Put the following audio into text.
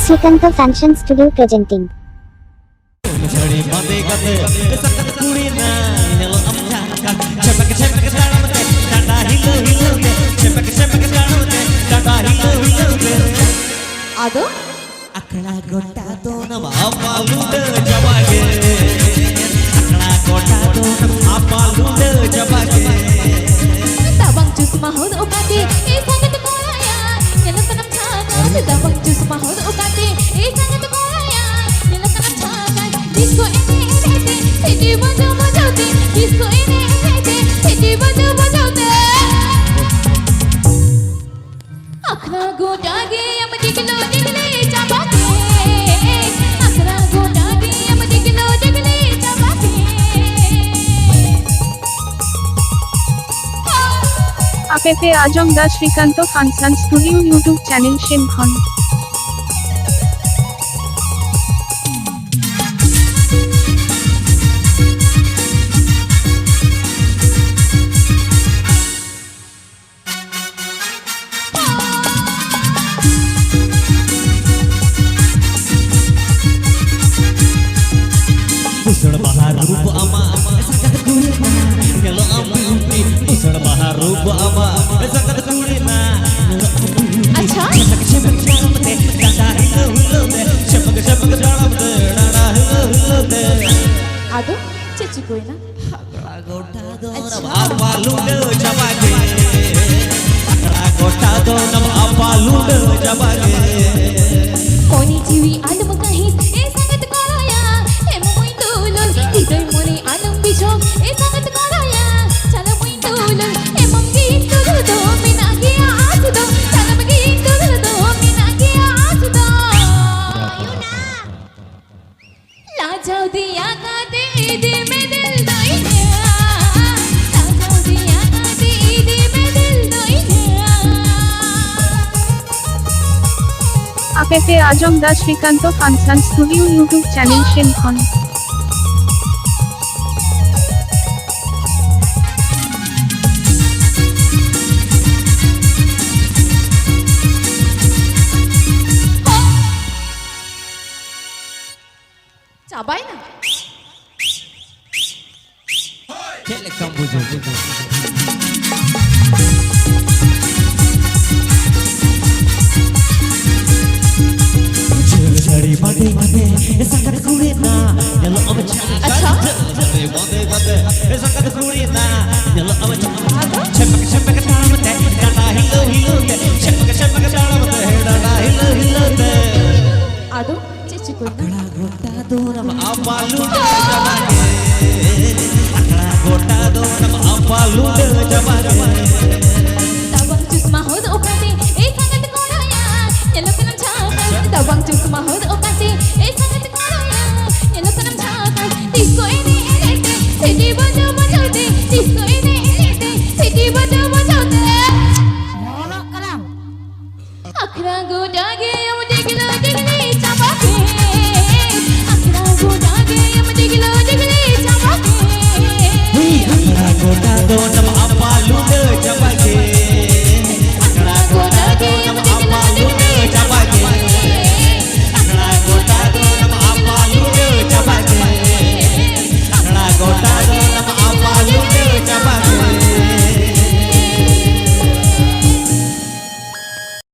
Srikanto Fashion Studio presenting. Ado akla gota to nama apalude jawage akla gota to nama apalude jawage tabang jus mahud ukati sangat kolaya nyalakan chaka tabang jus mahud ukati sangat kolaya nyalakan chaka disco ini siji bajaute disco ini siji bajaute akla gota ge am diglo digle jabake akla gota ge am diglo digle jabake APP Ajam Da Srikanto Fashion Studio YouTube channel Shimkhon. Usad bahar rup ama sakat kurina melo ampi usad bahar rup ama sakat kurina अच्छा chepak jalamte dada hilo de chepak jalamte dada hilo de Ado cici koy na akla gota do nama apalude jawage akla gota do nama apalude jawage Moni jiwi alam kahit sangat kolaya moy tulol hiday moni alam bijog sangat kolaya chala moy tulol emam gitu do minagi asudo chala gitu do minagi asudo la jao diya ka de mein dil doi la jao diya ka de mein dil doi APP Ajam Da Srikanto Fashion Studio YouTube channel Shimkhon.